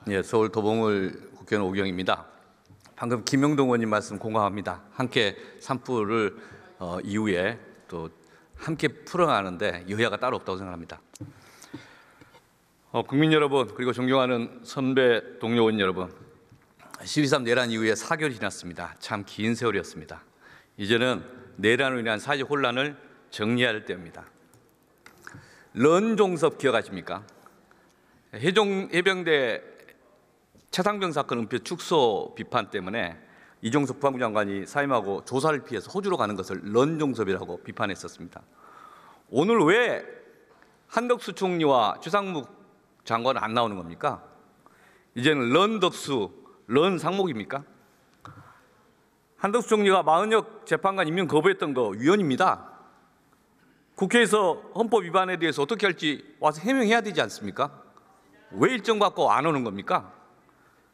예, 서울 도봉을 국회의원 오경입니다. 방금 김영동 의원님 말씀 공감합니다. 함께 산불을 이후에 또 함께 풀어가는데 여야가 따로 없다고 생각합니다. 국민 여러분, 그리고 존경하는 선배 동료 의원 여러분, 12.3 내란 이후에 4개월이 지났습니다. 참 긴 세월이었습니다. 이제는 내란으로 인한 사회적 혼란을 정리할 때입니다. 런종섭 기억하십니까? 해병대 최상병 사건 은폐 축소 비판 때문에 이종석 국방부 장관이 사임하고 조사를 피해서 호주로 가는 것을 런종섭이라고 비판했었습니다. 오늘 왜 한덕수 총리와 최상무 장관은 안 나오는 겁니까? 이제는 런덕수, 런상목입니까? 한덕수 총리가 마은혁 재판관 임명 거부했던 거 위헌입니다. 국회에서 헌법 위반에 대해서 어떻게 할지 와서 해명해야 되지 않습니까? 왜 일정 받고 안 오는 겁니까?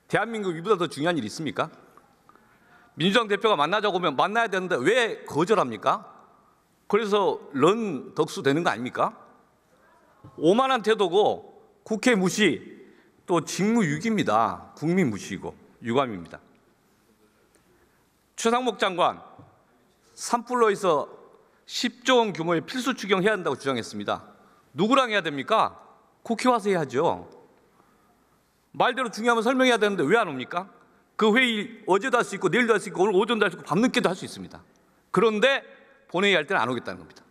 대한민국 이보다 더 중요한 일이 있습니까? 민주당 대표가 만나자고 하면 만나야 되는데 왜 거절합니까? 그래서 런덕수 되는 거 아닙니까? 오만한 태도고 국회 무시, 또 직무유기입니다. 국민 무시이고 유감입니다. 최상목 장관, 산불로에서 10조 원 규모의 필수 추경해야 한다고 주장했습니다. 누구랑 해야 됩니까? 국회 와서 해야죠. 말대로 중요하면 설명해야 되는데 왜 안 옵니까? 그 회의 어제도 할 수 있고 내일도 할 수 있고 오늘 오전도 할 수 있고 밤늦게도 할 수 있습니다. 그런데 본회의 할 때는 안 오겠다는 겁니다.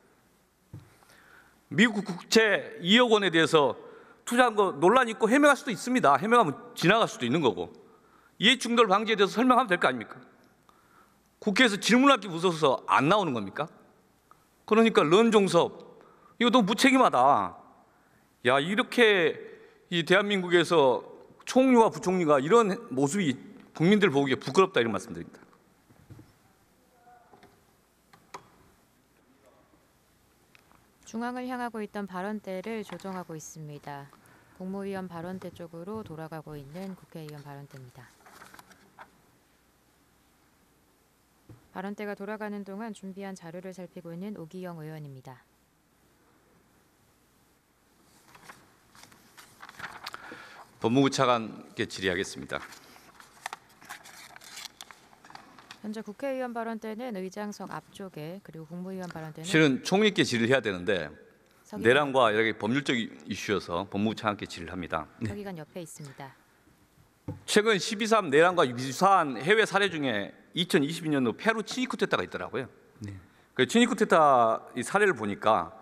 미국 국채 2억 원에 대해서 투자한 거 논란이 있고 해명할 수도 있습니다. 해명하면 지나갈 수도 있는 거고. 이해충돌 방지에 대해서 설명하면 될 거 아닙니까? 국회에서 질문하기 무서워서 안 나오는 겁니까? 그러니까 런종섭, 이거 너무 무책임하다. 야, 이렇게 이 대한민국에서 총리와 부총리가 이런 모습이 국민들 보기에 부끄럽다 이런 말씀드립니다. 중앙을 향하고 있던 발언대를 조정하고 있습니다. 국무위원 발언대 쪽으로 돌아가고 있는 국회의원 발언대입니다. 발언대가 돌아가는 동안 준비한 자료를 살피고 있는 오기영 의원입니다. 법무부 차관께 질의하겠습니다. 현재 국회의원 발언대는 의장석 앞쪽에, 그리고 국무위원 발언대는 실은 총리께 질의를 해야 되는데 내란과 여러 개 법률적 이슈여서 법무부 차관께 질의를 합니다. 서기관 옆에 있습니다. 최근 12.3 내란과 유사한 해외 사례 중에 2022년도 페루 치니쿠데타가 있더라고요. 그 치니쿠데타 이 사례를 보니까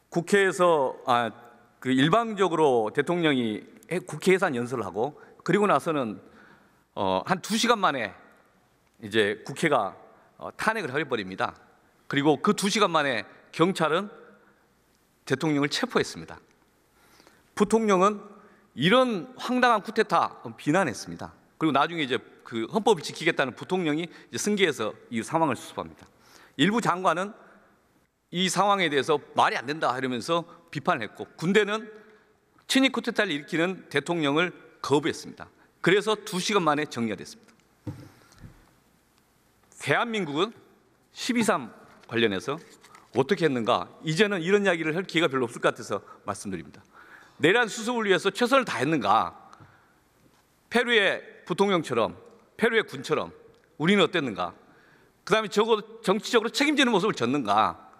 국회에서 일방적으로 대통령이 국회 예산 연설을 하고 그리고 나서는 한 2시간 만에 이제 국회가 탄핵을 해버립니다. 그리고 그 2시간 만에 경찰은 대통령을 체포했습니다. 부통령은 이런 황당한 쿠데타 비난했습니다. 그리고 나중에 이제 그 헌법을 지키겠다는 부통령이 이제 승계해서 이 상황을 수습합니다. 일부 장관은 이 상황에 대해서 말이 안 된다 이러면서 비판을 했고 군대는 친위 쿠데타를 일으키는 대통령을 거부했습니다. 그래서 2시간 만에 정리가 됐습니다. 대한민국은 12.3 관련해서 어떻게 했는가? 이제는 이런 이야기를 할 기회가 별로 없을 것 같아서 말씀드립니다. 내란 수습을 위해서 최선을 다했는가? 페루의 부통령처럼, 페루의 군처럼 우리는 어땠는가? 그다음에 적어도 정치적으로 책임지는 모습을 졌는가?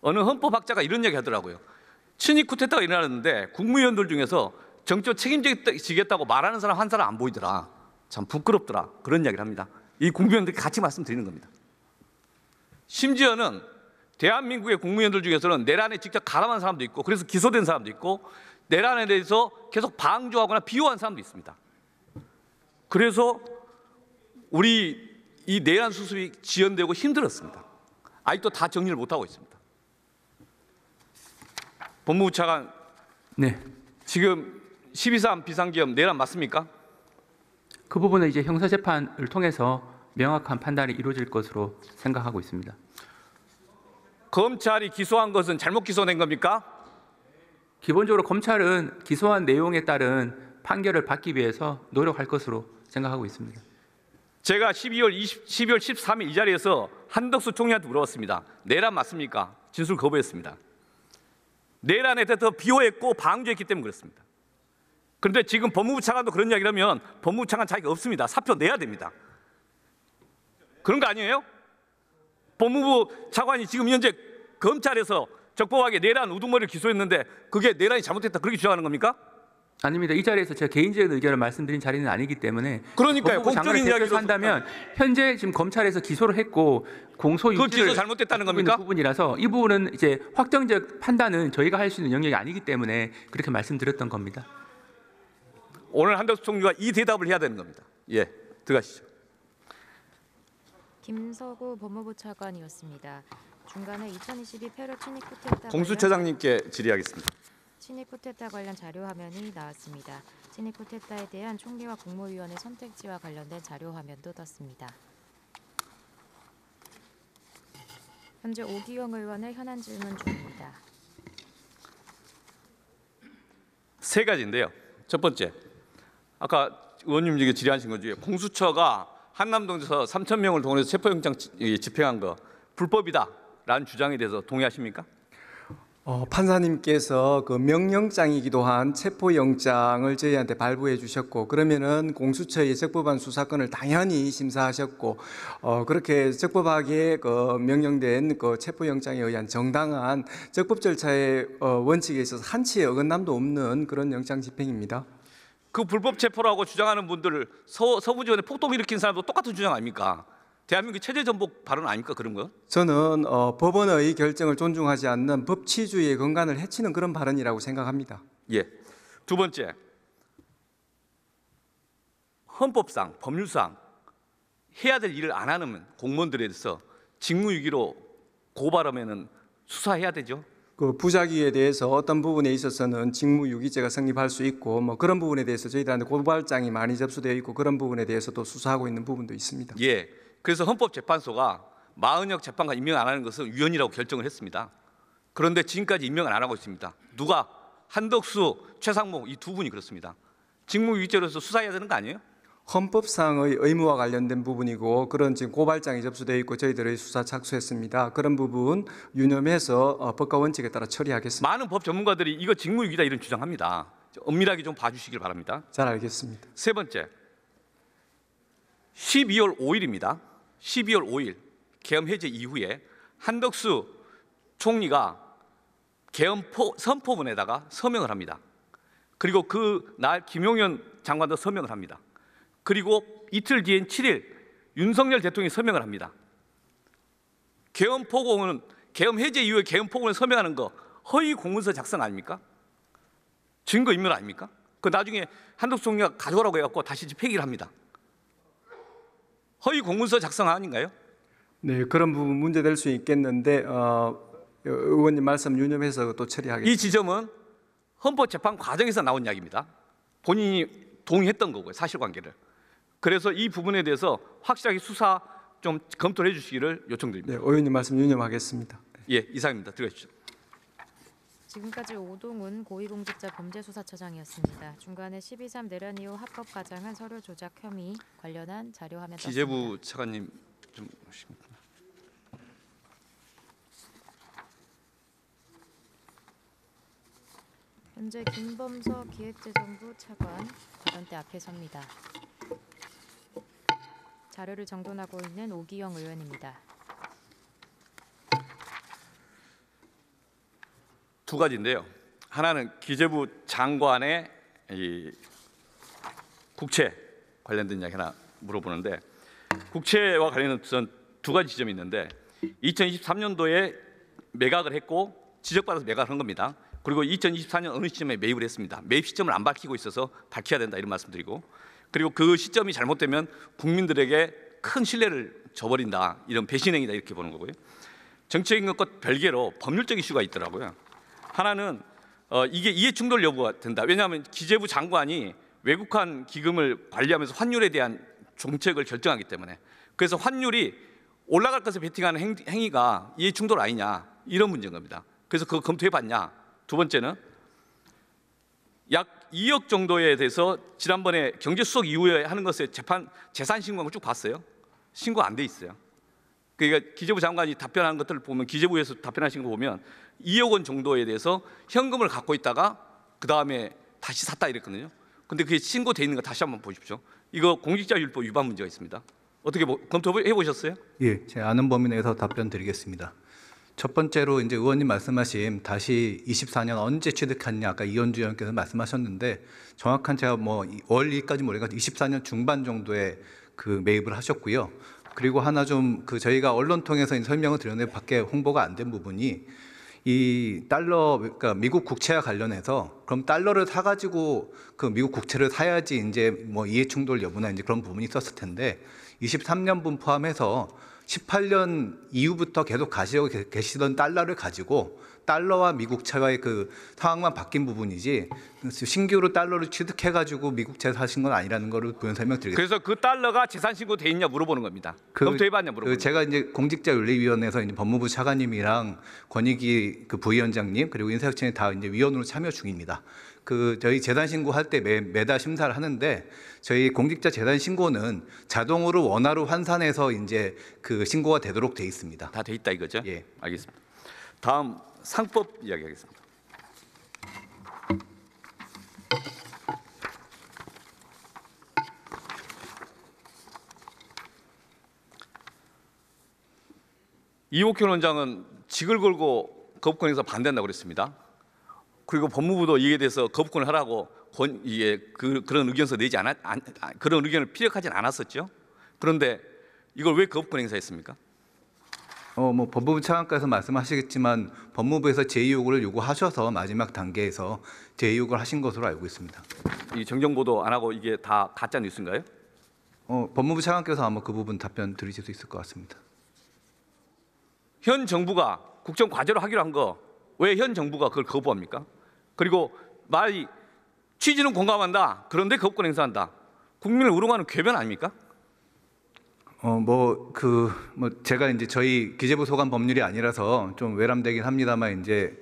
어느 헌법학자가 이런 이야기 하더라고요. 친위 쿠데타가 일어났는데 국무위원들 중에서 정치적 책임지겠다고 말하는 사람 한 사람 안 보이더라. 참 부끄럽더라. 그런 이야기를 합니다. 이 국무위원들이 같이 말씀드리는 겁니다. 심지어는 대한민국의 국무위원들 중에서는 내란에 직접 가담한 사람도 있고 그래서 기소된 사람도 있고 내란에 대해서 계속 방조하거나 비호한 사람도 있습니다. 그래서 우리 이 내란 수습이 지연되고 힘들었습니다. 아직도 다 정리를 못하고 있습니다. 법무부 차관, 네, 지금 12.3 비상계엄 내란 맞습니까? 그 부분은 이제 형사재판을 통해서 명확한 판단이 이루어질 것으로 생각하고 있습니다. 검찰이 기소한 것은 잘못 기소된 겁니까? 기본적으로 검찰은 기소한 내용에 따른 판결을 받기 위해서 노력할 것으로 생각하고 있습니다. 제가 12월 13일 이 자리에서 한덕수 총리한테 물어봤습니다. 내란 맞습니까? 진술 거부했습니다. 내란에 대해서 비호했고 방조했기 때문에 그렇습니다. 그런데 지금 법무부 차관도 그런 이야기를 하면 법무부 차관 자격이 없습니다. 사표 내야 됩니다. 그런 거 아니에요? 법무부 차관이 지금 현재 검찰에서 적법하게 내란 우두머리를 기소했는데 그게 내란이 잘못됐다 그렇게 주장하는 겁니까? 아닙니다. 이 자리에서 제가 개인적인 의견을 말씀드린 자리는 아니기 때문에 그러니까요. 법무부 장관을 공적인 대표해서 이야기로 한다면 현재 지금 검찰에서 기소를 했고 공소 그 유지를 기소 잘못됐다는 하고 있는 겁니까? 부분이라서 이 부분은 이제 확정적 판단은 저희가 할 수 있는 영역이 아니기 때문에 그렇게 말씀드렸던 겁니다. 오늘 한덕수 총리가 이 대답을 해야 되는 겁니다. 예, 들어가시죠. 김서구 법무부 차관이었습니다. 중간에 2022 페루 친입 쿠데타 공수처장님께 질의하겠습니다. 친입 쿠데타 관련 자료 화면이 나왔습니다. 친입 쿠데타에 대한 총리와 국무위원의 선택지와 관련된 자료 화면도 떴습니다. 현재 오기영 의원의 현안 질문 중입니다. 세 가지인데요. 첫 번째, 아까 의원님 지금 질의하신 것 중에 공수처가 한남동에서 3,000명을 동원해서 체포영장 집행한 거 불법이다라는 주장에 대해서 동의하십니까? 판사님께서 그 명령장이기도 한 체포영장을 저희한테 발부해 주셨고 그러면은 공수처의 적법한 수사권을 당연히 심사하셨고 그렇게 적법하게 그 명령된 그 체포영장에 의한 정당한 적법 절차의 원칙에 있어서 한치의 어긋남도 없는 그런 영장 집행입니다. 그 불법 체포라고 주장하는 분들 서부지원에 폭동 일으킨 사람도 똑같은 주장 아닙니까? 대한민국 체제 전복 발언 아닙니까 그런 거? 저는 법원의 결정을 존중하지 않는 법치주의의 건강을 해치는 그런 발언이라고 생각합니다. 예. 두 번째, 헌법상 법률상 해야 될 일을 안 하는 공무원들에 대해서 직무유기로 고발하면은 수사해야 되죠. 그 부작위에 대해서 어떤 부분에 있어서는 직무유기죄가 성립할 수 있고 뭐 그런 부분에 대해서 저희들한테 고발장이 많이 접수되어 있고 그런 부분에 대해서도 수사하고 있는 부분도 있습니다. 예. 그래서 헌법재판소가 마은혁 재판관 임명 안 하는 것은 위헌이라고 결정을 했습니다. 그런데 지금까지 임명을 안 하고 있습니다. 누가? 한덕수, 최상목 이 두 분이 그렇습니다. 직무유기죄로서 수사해야 되는 거 아니에요? 헌법상의 의무와 관련된 부분이고 그런 지금 고발장이 접수되어 있고 저희들의 수사 착수했습니다. 그런 부분 유념해서 법과 원칙에 따라 처리하겠습니다. 많은 법 전문가들이 이거 직무유기다 이런 주장합니다. 엄밀하게 좀 봐주시길 바랍니다. 잘 알겠습니다. 세 번째, 12월 5일입니다. 12월 5일 계엄 해제 이후에 한덕수 총리가 계엄 선포문에다가 서명을 합니다. 그리고 그 날 김용현 장관도 서명을 합니다. 그리고 이틀 뒤인 7일 윤석열 대통령이 서명을 합니다. 계엄 해제 이후에 계엄 포고는 서명하는 거 허위 공문서 작성 아닙니까? 증거 인멸 아닙니까? 그 나중에 한덕수 총리가 가져오라고 해갖고 다시 폐기를 합니다. 허위 공문서 작성 아닌가요? 네, 그런 부분 문제될 수 있겠는데 의원님 말씀 유념해서 또 처리하겠습니다. 이 지점은 헌법재판 과정에서 나온 이야기입니다. 본인이 동의했던 거고요, 사실관계를. 그래서 이 부분에 대해서 확실하게 수사 좀 검토를 해주시기를 요청드립니다. 네, 의원님 말씀 유념하겠습니다. 예, 이상입니다. 들어가시죠. 지금까지 오동훈 고위공직자범죄수사처장이었습니다. 중간에 12.3 내란 이후 합법 가장한 서류 조작 혐의 관련한 자료 화면 떴습니다. 기재부 차관님 좀 오십니까? 현재 김범서 기획재정부 차관 발언대 앞에 섭니다. 자료를 정돈하고 있는 오기영 의원입니다. 두 가지인데요. 하나는 기재부 장관의 이 국채 관련된 이야기 하나 물어보는데 국채와 관련해서 두 가지 지점이 있는데 2023년도에 매각을 했고 지적받아서 매각을 한 겁니다. 그리고 2024년 어느 시점에 매입을 했습니다. 매입 시점을 안 밝히고 있어서 밝혀야 된다 이런 말씀드리고 그리고 그 시점이 잘못되면 국민들에게 큰 신뢰를 저버린다 이런 배신행위다 이렇게 보는 거고요. 정치적인 것과 별개로 법률적 이슈가 있더라고요. 하나는 이게 이해충돌 여부가 된다. 왜냐하면 기재부 장관이 외국환 기금을 관리하면서 환율에 대한 정책을 결정하기 때문에 그래서 환율이 올라갈 것을 베팅하는 행위가 이해충돌 아니냐 이런 문제인 겁니다. 그래서 그거 검토해봤냐. 두 번째는 약 2억 정도에 대해서 지난번에 경제수석 이후에 하는 것에 재산 신고한 거 쭉 봤어요. 신고 안 돼 있어요. 그러니까 기재부 장관이 답변하는 것들을 보면 기재부에서 답변하신 거 보면 2억 원 정도에 대해서 현금을 갖고 있다가 그 다음에 다시 샀다 이랬거든요. 근데 그게 신고돼 있는 거 다시 한번 보십시오. 이거 공직자윤리법 위반 문제가 있습니다. 어떻게 검토해 보셨어요? 예, 제 아는 범위 내에서 답변 드리겠습니다. 첫 번째로 이제 의원님 말씀하신 다시 24년 언제 취득했냐 아까 이현주 의원께서 말씀하셨는데 정확한 제가 뭐 월일까지 모르니까 24년 중반 정도에 그 매입을 하셨고요. 그리고 하나 좀 그 저희가 언론 통해서 설명을 드렸는데 밖에 홍보가 안 된 부분이 이 달러 그러니까 미국 국채와 관련해서 그럼 달러를 사가지고 그 미국 국채를 사야지 이제 뭐 이해충돌 여부나 이제 그런 부분이 있었을 텐데 23년분 포함해서 18년 이후부터 계속 가지고 계시던 달러를 가지고 달러와 미국 채와의 그 상황만 바뀐 부분이지 신규로 달러를 취득해가지고 미국채 사신 건 아니라는 거를 부연 설명드리겠습니다. 그래서 그 달러가 재산 신고돼 있냐 물어보는 겁니다. 검토해봤냐 물어보는 겁니다. 제가 이제 공직자윤리위원회에서 이제 법무부 차관님이랑 권익위 그 부위원장님 그리고 인사혁신이 다 이제 위원으로 참여 중입니다. 그 저희 재산 신고할 때 매달 심사를 하는데 저희 공직자 재산 신고는 자동으로 원화로 환산해서 이제 그 신고가 되도록 돼 있습니다. 다 돼 있다 이거죠? 예. 알겠습니다. 다음 상법 이야기하겠습니다. 이옥현 원장은 직을 걸고 거부권에서 반대한다고 그랬습니다. 그리고 법무부도 이에 대해서 거부권을 하라고 그런 의견서 내지 그런 의견을 피력하진 않았었죠. 그런데 이걸 왜 거부권 행사했습니까? 뭐 법무부 차관께서 말씀하시겠지만 법무부에서 제의 요구를 요구하셔서 마지막 단계에서 제의 요구를 하신 것으로 알고 있습니다. 이 정정 보도 안 하고 이게 다 가짜 뉴스인가요? 법무부 차관께서 아마 그 부분 답변 드리실 수 있을 것 같습니다. 현 정부가 국정 과제로 하기로 한 거 왜 현 정부가 그걸 거부합니까? 그리고 말이 취지는 공감한다. 그런데 거부권 행사한다. 국민을 우롱하는 궤변 아닙니까? 제가 이제 저희 기재부 소관 법률이 아니라서 좀 외람되긴 합니다만 이제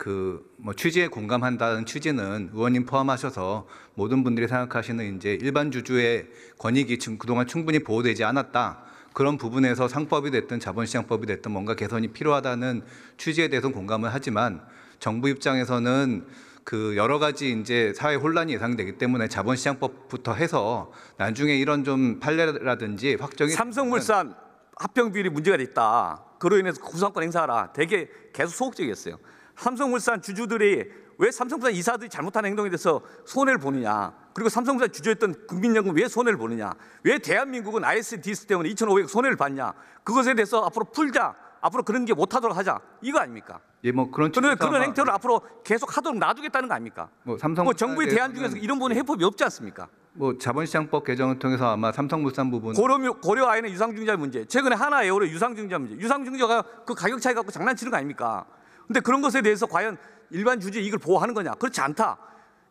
뭐 취지에 공감한다는 취지는 의원님 포함하셔서 모든 분들이 생각하시는 이제 일반 주주의 권익이 지금 그동안 충분히 보호되지 않았다. 그런 부분에서 상법이 됐든 자본시장법이 됐든 뭔가 개선이 필요하다는 취지에 대해서는 공감을 하지만 정부 입장에서는 그 여러 가지 이제 사회 혼란이 예상되기 때문에 자본시장법부터 해서 나중에 이런 좀 판례라든지 확정이 삼성물산 합병 비율이 문제가 됐다. 그로 인해서 구상권 행사하라. 되게 계속 소극적이었어요. 삼성물산 주주들이 왜 삼성물산 이사들이 잘못한 행동에 대해서 손해를 보느냐. 그리고 삼성물산 주주였던 국민연금 왜 손해를 보느냐. 왜 대한민국은 ISDS 때문에 2,500억 손해를 봤냐. 그것에 대해서 앞으로 풀자. 앞으로 그런 게 못하도록 하자. 이거 아닙니까? 예, 뭐 그런 그런 행태를 앞으로 계속 하도록 놔두겠다는 거 아닙니까? 뭐 정부의 대안 중에서 이런 부분에 해법이 없지 않습니까? 뭐 자본시장법 개정을 통해서 아마 삼성물산 부분 고려 아이는 유상증자 문제, 최근에 하나에어로 유상증자 문제, 유상증자가 그 가격 차이 갖고 장난치는 거 아닙니까? 근데 그런 것에 대해서 과연 일반 주주의 이익을 보호하는 거냐? 그렇지 않다.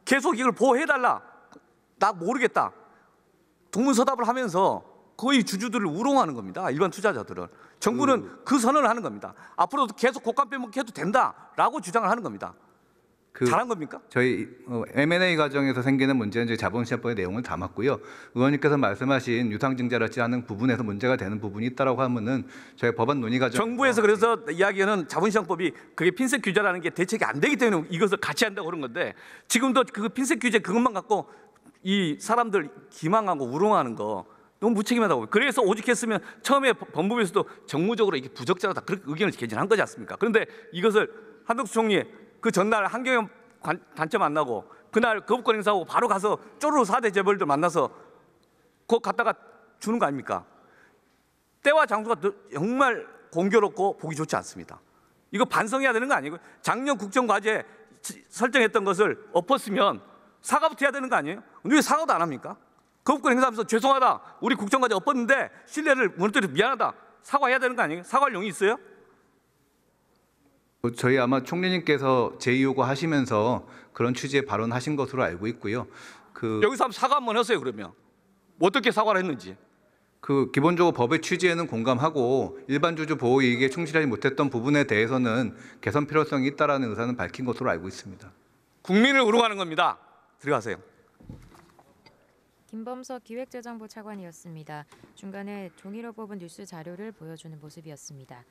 계속 이걸 보호해달라. 나 모르겠다. 동문서답을 하면서 거의 주주들을 우롱하는 겁니다. 일반 투자자들을. 정부는 그 선언을 하는 겁니다. 앞으로도 계속 곡간 빼먹기 해도 된다라고 주장을 하는 겁니다. 잘한 겁니까? 저희 M&A 과정에서 생기는 문제는 저희 자본시장법의 내용을 담았고요. 의원님께서 말씀하신 유상증자라지 않은 부분에서 문제가 되는 부분이 있다라고 하면은 저희 법안 논의 과정 정부에서 그래서 이야기하는 자본시장법이 그게 핀셋 규제라는 게 대책이 안 되기 때문에 이것을 같이 한다고 그런 건데 지금도 그 핀셋 규제 그것만 갖고 이 사람들 기망하고 우롱하는 거 너무 무책임하다고. 그래서 오직했으면 처음에 법무부에서도 정무적으로 이게 부적절하다 그렇게 의견을 개진한 거지 않습니까? 그런데 이것을 한덕수 총리 그 전날 한경영 단체 만나고 그날 거부권 행사하고 바로 가서 쪼르르 4대 재벌들 만나서 그거 갖다가 주는 거 아닙니까? 때와 장소가 정말 공교롭고 보기 좋지 않습니다. 이거 반성해야 되는 거 아니고요? 작년 국정과제 설정했던 것을 엎었으면 사과부터 해야 되는 거 아니에요? 왜 사과도 안 합니까? 거부권 행사하면서 죄송하다. 우리 국정과제 엎었는데 신뢰를 무너뜨려 미안하다. 사과해야 되는 거 아니에요? 사과할 용이 있어요? 저희 아마 총리님께서 제의 요구하시면서 그런 취지의 발언하신 것으로 알고 있고요. 여기서 한번 사과 한번 하세요. 그러면 어떻게 사과를 했는지. 기본적으로 법의 취지에는 공감하고 일반 주주 보호 이익에 충실하지 못했던 부분에 대해서는 개선 필요성이 있다라는 의사는 밝힌 것으로 알고 있습니다. 국민을 우롱하는 겁니다. 들어가세요. 김범석 기획재정부 차관이었습니다. 중간에 종이로 뽑은 뉴스 자료를 보여주는 모습이었습니다.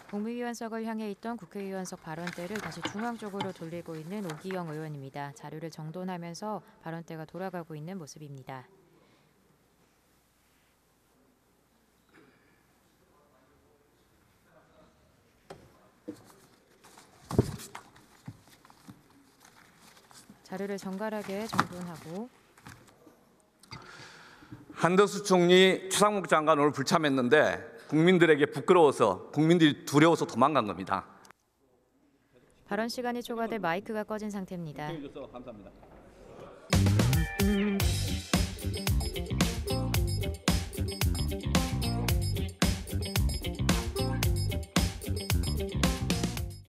국무위원석을 향해 있던 국회의원석 발언대를 다시 중앙 쪽으로 돌리고 있는 오기영 의원입니다. 자료를 정돈하면서 발언대가 돌아가고 있는 모습입니다. 자료를 정갈하게 정돈하고 한덕수 총리 최상목 장관 오늘 불참했는데 국민들에게 부끄러워서 국민들이 두려워서 도망간 겁니다. 발언 시간이 초과돼 마이크가 꺼진 상태입니다. 해주셔서 감사합니다.